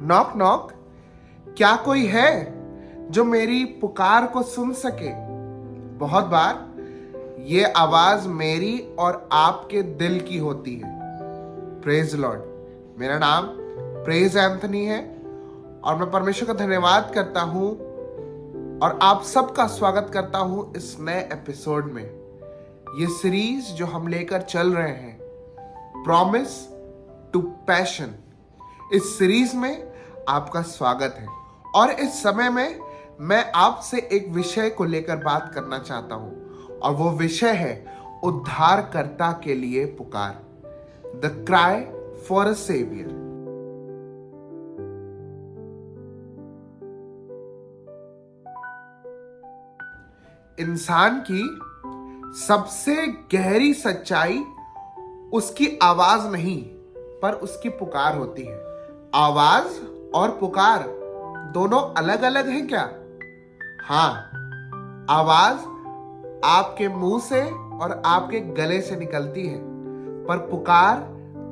Knock knock. क्या कोई है जो मेरी पुकार को सुन सके? बहुत बार ये आवाज मेरी और आपके दिल की होती है। Praise Lord. मेरा नाम प्रेज एंथनी है और मैं परमेश्वर का धन्यवाद करता हूं और आप सबका स्वागत करता हूं इस नए एपिसोड में। ये सीरीज जो हम लेकर चल रहे हैं, प्रॉमिस टू पैशन, इस सीरीज में आपका स्वागत है। और इस समय में मैं आपसे एक विषय को लेकर बात करना चाहता हूं और वो विषय है उद्धारकर्ता के लिए पुकार, the cry for a saviour. इंसान की सबसे गहरी सच्चाई उसकी आवाज नहीं पर उसकी पुकार होती है। आवाज और पुकार दोनों अलग अलग हैं क्या? हाँ, आवाज आपके मुंह से और आपके गले से निकलती है, पर पुकार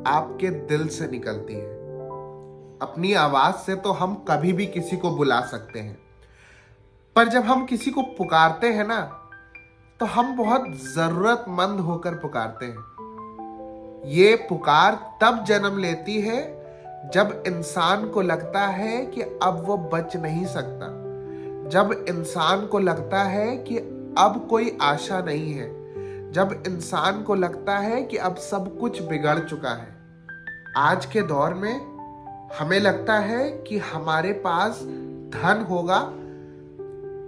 आपके दिल से निकलती है। अपनी आवाज से तो हम कभी भी किसी को बुला सकते हैं, पर जब हम किसी को पुकारते हैं ना, तो हम बहुत जरूरतमंद होकर पुकारते हैं। ये पुकार तब जन्म लेती है जब इंसान को लगता है कि अब वो बच नहीं सकता, जब इंसान को लगता है कि अब कोई आशा नहीं है, जब इंसान को लगता है कि अब सब कुछ बिगड़ चुका है। आज के दौर में हमें लगता है कि हमारे पास धन होगा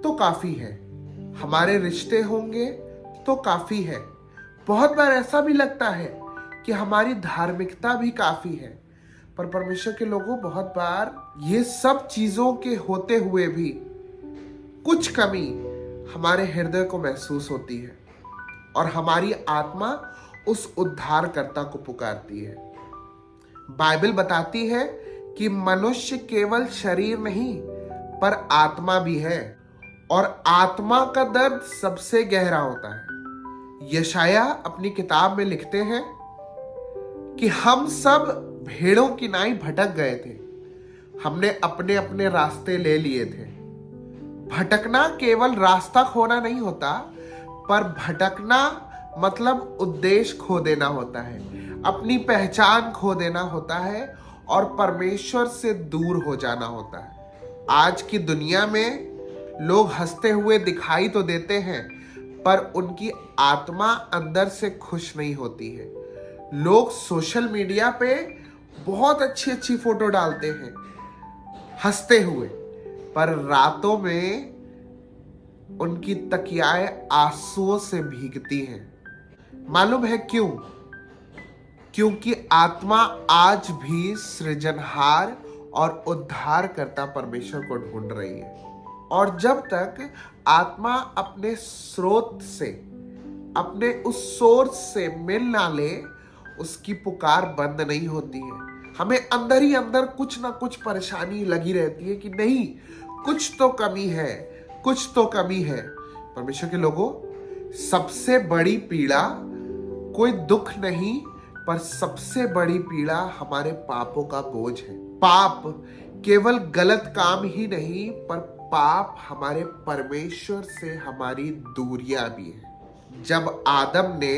तो काफी है, हमारे रिश्ते होंगे तो काफी है। बहुत बार ऐसा भी लगता है कि हमारी धार्मिकता भी काफी है, पर परमेश्वर के लोगों, बहुत बार ये सब चीजों के होते हुए भी कुछ कमी हमारे हृदय को महसूस होती है और हमारी आत्मा उस उद्धारकर्ता को पुकारती है। बाइबल बताती है कि मनुष्य केवल शरीर नहीं पर आत्मा भी है और आत्मा का दर्द सबसे गहरा होता है। यशाया अपनी किताब में लिखते हैं कि हम सब भेड़ों की नाई भटक गए थे, हमने अपने अपने रास्ते ले लिए थे। भटकना केवल रास्ता खोना नहीं होता, पर भटकना मतलब उद्देश्य खो देना होता है, अपनी पहचान खो देना होता है और परमेश्वर से दूर हो जाना होता है। आज की दुनिया में लोग हंसते हुए दिखाई तो देते हैं, पर उनकी आत्मा अंदर से खुश नहीं होती है। लोग सोशल मीडिया पे बहुत अच्छी अच्छी फोटो डालते हैं हंसते हुए, पर रातों में उनकी तकियाएं आंसुओं से भीगती हैं। मालूम है क्यों? क्योंकि आत्मा आज भी सृजनहार और उद्धारकर्ता परमेश्वर को ढूंढ रही है। और जब तक आत्मा अपने स्रोत से, अपने उस सोर्स से मिल ना ले, उसकी पुकार बंद नहीं होती है। हमें अंदर ही अंदर कुछ ना कुछ परेशानी लगी रहती है कि नहीं, कुछ तो कमी है, कुछ तो कमी है। परमेश्वर के लोगों, सबसे बड़ी पीड़ा कोई दुख नहीं, पर सबसे बड़ी पीड़ा हमारे पापों का बोझ है। पाप केवल गलत काम ही नहीं, पर पाप हमारे परमेश्वर से हमारी दूरियां भी है। जब आदम ने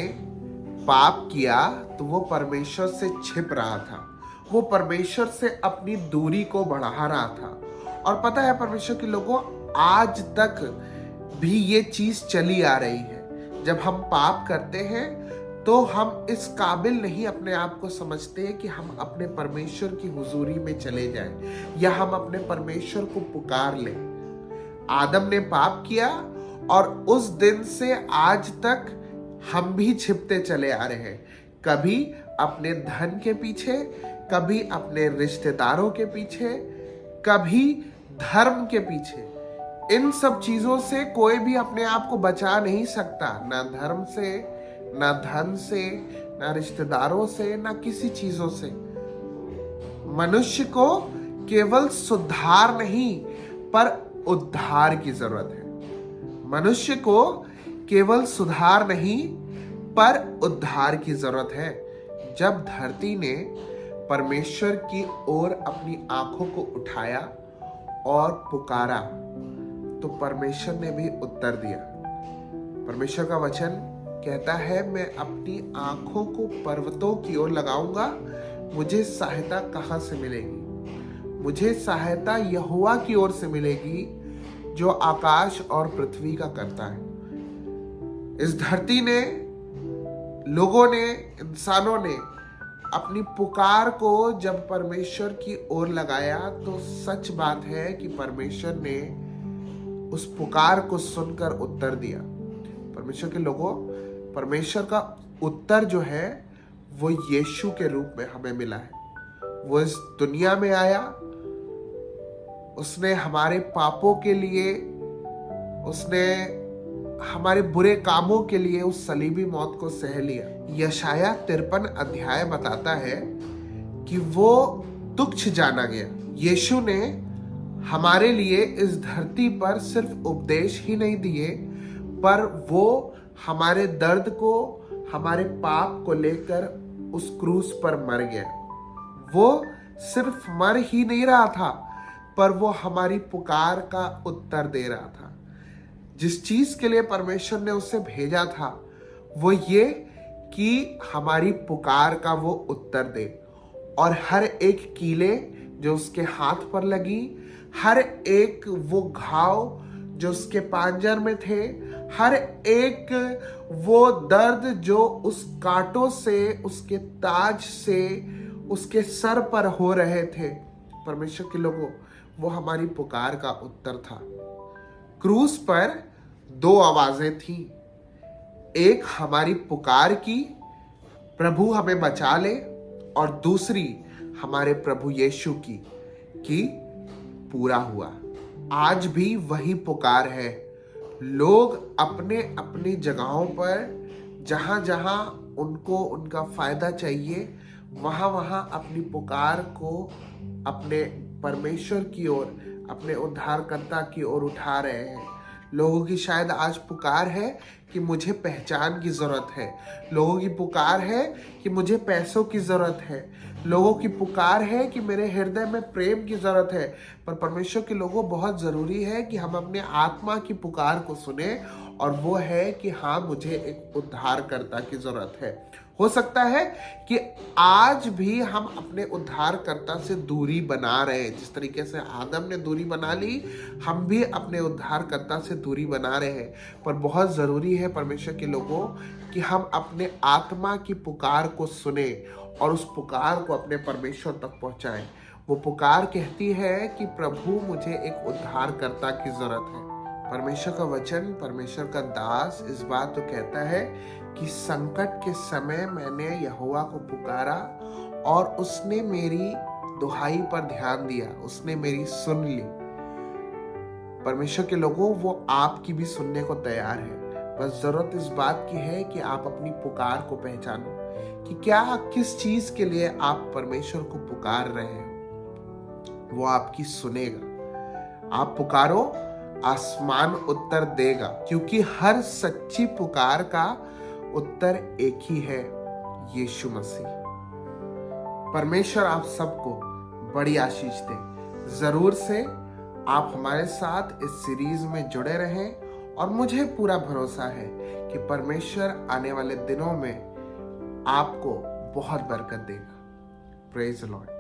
पाप किया तो वो परमेश्वर से छिप रहा था, वो परमेश्वर से अपनी दूरी को बढ़ा रहा था। और पता है परमेश्वर के लोगों, आज तक भी ये चीज चली आ रही है। जब हम पाप करते हैं तो हम इस काबिल नहीं अपने आप को समझते हैं कि हम अपने परमेश्वर की हुजूरी में चले जाएं या हम अपने परमेश्वर को पुकार लें। आदम ने पाप किया और उस दिन से आज तक हम भी छिपते चले आ रहे हैं, कभी अपने धन के पीछे, कभी अपने रिश्तेदारों के पीछे, कभी धर्म के पीछे। इन सब चीजों से कोई भी अपने आप को बचा नहीं सकता, ना धर्म से, ना धन से, ना रिश्तेदारों से, ना किसी चीजों से। मनुष्य को केवल सुधार नहीं पर उद्धार की जरूरत है। मनुष्य को केवल सुधार नहीं पर उद्धार की जरूरत है। जब धरती ने परमेश्वर की ओर अपनी आंखों को उठाया और पुकारा, तो परमेश्वर ने भी उत्तर दिया। परमेश्वर का वचन कहता है, मैं अपनी आंखों को पर्वतों की ओर लगाऊंगा, मुझे सहायता कहां से मिलेगी? मुझे सहायता यहोवा की ओर से मिलेगी, जो आकाश और पृथ्वी का करता है। इस धरती ने, लोगों ने, इंसानों ने अपनी पुकार को जब परमेश्वर की ओर लगाया, तो सच बात है कि परमेश्वर ने उस पुकार को सुनकर उत्तर दिया। परमेश्वर के लोगों, परमेश्वर का उत्तर जो है वो यीशु के रूप में हमें मिला है। वो इस दुनिया में आया, उसने हमारे पापों के लिए, उसने हमारे बुरे कामों के लिए उस सलीबी मौत को सह लिया। यशाया 53 अध्याय बताता है कि वो तुच्छ जाना गया। यीशु ने हमारे लिए इस धरती पर सिर्फ उपदेश ही नहीं दिए, पर वो हमारे दर्द को, हमारे पाप को लेकर उस क्रूस पर मर गया। वो सिर्फ मर ही नहीं रहा था, पर वो हमारी पुकार का उत्तर दे रहा था। जिस चीज के लिए परमेश्वर ने उसे भेजा था वो ये कि हमारी पुकार का वो उत्तर दे, और हर एक कीले जो उसके हाथ पर लगी, हर एक वो घाव जो उसके पांजर में थे, हर एक वो दर्द जो उस कांटों से, उसके ताज से उसके सर पर हो रहे थे, परमेश्वर के लोगों, वो हमारी पुकार का उत्तर था। क्रूस पर 2 आवाजें थी, एक हमारी पुकार की, प्रभु हमें बचा ले, और दूसरी हमारे प्रभु यीशु की, कि पूरा हुआ। आज भी वही पुकार है। लोग अपने अपनी जगहों पर, जहां जहां उनको उनका फायदा चाहिए, वहां वहां अपनी पुकार को अपने परमेश्वर की ओर, अपने उद्धारकर्ता की ओर उठा रहे हैं। लोगों की शायद आज पुकार है कि मुझे पहचान की जरूरत है। लोगों की पुकार है कि मुझे पैसों की जरूरत है। लोगों की पुकार है कि मेरे हृदय में प्रेम की जरूरत है। पर परमेश्वर के लोगों, बहुत जरूरी है कि हम अपने आत्मा की पुकार को सुने, और वो है कि हाँ, मुझे एक उद्धारकर्ता की जरूरत है। हो सकता है कि आज भी हम अपने उद्धारकर्ता से दूरी बना रहे हैं। जिस तरीके से आदम ने दूरी बना ली, हम भी अपने उद्धारकर्ता से दूरी बना रहे हैं। पर बहुत ज़रूरी है परमेश्वर के लोगों कि हम अपने आत्मा की पुकार को सुने और उस पुकार को अपने परमेश्वर तक पहुंचाएं। वो पुकार कहती है कि प्रभु, मुझे एक उद्धारकर्ता की ज़रूरत है। परमेश्वर का वचन, परमेश्वर का दास इस बात को कहता है कि संकट के समय मैंने यहोवा को पुकारा और उसने मेरी दुहाई पर ध्यान दिया, उसने मेरी सुन ली। परमेश्वर के लोगों, वो आपकी भी सुनने को तैयार है। बस जरूरत इस बात की है कि आप अपनी पुकार को पहचानो कि क्या, किस चीज के लिए आप परमेश्वर को पुकार रहे हो। वो आपकी सुनेगा। आप पुकारो, आसमान उत्तर देगा, क्योंकि हर सच्ची पुकार का उत्तर एक ही है, यीशु मसीह। परमेश्वर आप सबको बड़ी आशीष दे। जरूर से आप हमारे साथ इस सीरीज में जुड़े रहें, और मुझे पूरा भरोसा है कि परमेश्वर आने वाले दिनों में आपको बहुत बरकत देगा। Praise the Lord.